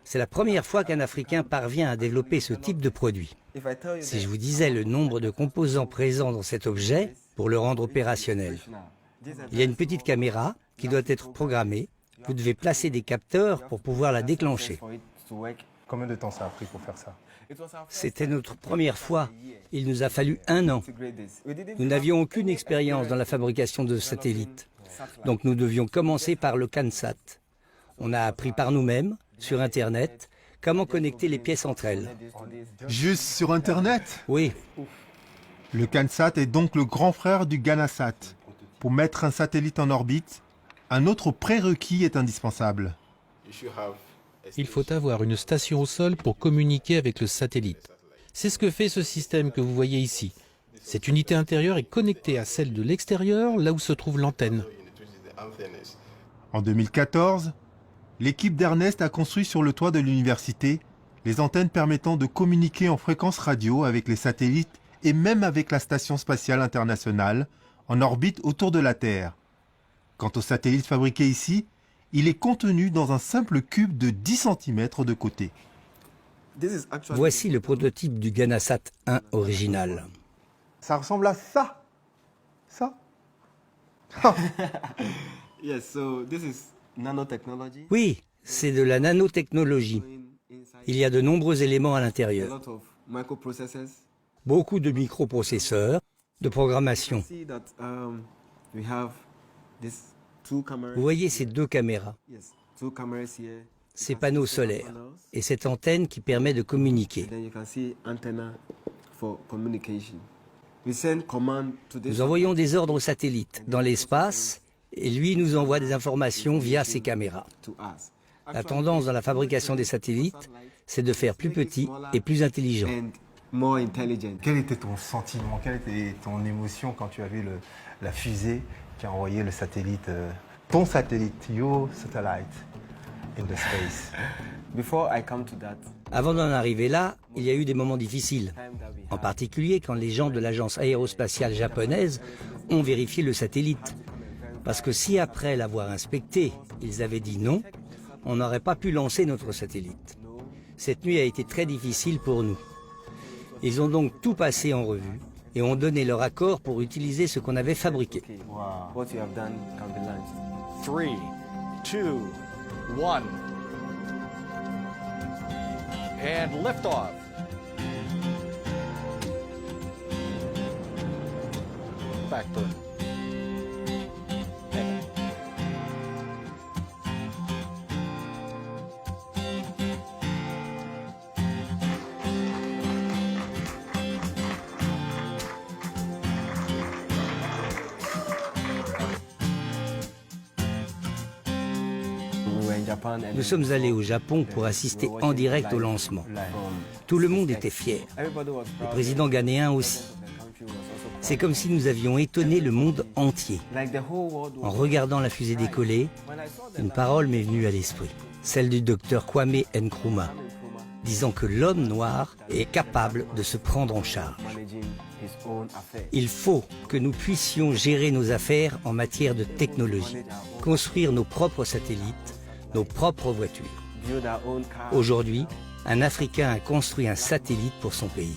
C'est la première fois qu'un Africain parvient à développer ce type de produit. Si je vous disais le nombre de composants présents dans cet objet pour le rendre opérationnel. Il y a une petite caméra qui doit être programmée. Vous devez placer des capteurs pour pouvoir la déclencher. Combien de temps ça a pris pour faire ça? C'était notre première fois. Il nous a fallu 1 an. Nous n'avions aucune expérience dans la fabrication de satellites. Donc nous devions commencer par le CANSAT. On a appris par nous-mêmes, sur Internet, comment connecter les pièces entre elles. Juste sur Internet? Oui, Le CANSAT est donc le grand frère du GANASAT. Pour mettre un satellite en orbite, un autre prérequis est indispensable. Il faut avoir une station au sol pour communiquer avec le satellite. C'est ce que fait ce système que vous voyez ici. Cette unité intérieure est connectée à celle de l'extérieur, là où se trouve l'antenne. En 2014, l'équipe d'Ernest a construit sur le toit de l'université les antennes permettant de communiquer en fréquence radio avec les satellites et même avec la Station spatiale internationale en orbite autour de la Terre. Quant au satellite fabriqué ici, il est contenu dans un simple cube de 10 cm de côté. voici le prototype du GANASAT 1 original. Ça ressemble à ça. Ça. Oui, c'est de la nanotechnologie. Il y a de nombreux éléments à l'intérieur. Beaucoup de microprocesseurs, de programmation. Vous voyez ces 2 caméras, ces panneaux solaires et cette antenne qui permet de communiquer. Nous envoyons des ordres au satellite dans l'espace et lui nous envoie des informations via ces caméras. La tendance dans la fabrication des satellites, c'est de faire plus petit et plus intelligent. Quel était ton sentiment, quelle était ton émotion quand tu as vu la fusée qui a envoyé le satellite, ton satellite, your satellite in the space? Avant d'en arriver là, il y a eu des moments difficiles. En particulier quand les gens de l'agence aérospatiale japonaise ont vérifié le satellite. Parce que si après l'avoir inspecté, ils avaient dit non, on n'aurait pas pu lancer notre satellite. Cette nuit a été très difficile pour nous. Ils ont donc tout passé en revue et ont donné leur accord pour utiliser ce qu'on avait fabriqué. 3, 2, 1. And liftoff. Factor. Nous sommes allés au Japon pour assister en direct au lancement. Tout le monde était fier. Le président ghanéen aussi. C'est comme si nous avions étonné le monde entier. En regardant la fusée décoller, une parole m'est venue à l'esprit. Celle du docteur Kwame Nkrumah, disant que l'homme noir est capable de se prendre en charge. Il faut que nous puissions gérer nos affaires en matière de technologie, construire nos propres satellites, nos propres voitures. Aujourd'hui, un Africain a construit un satellite pour son pays.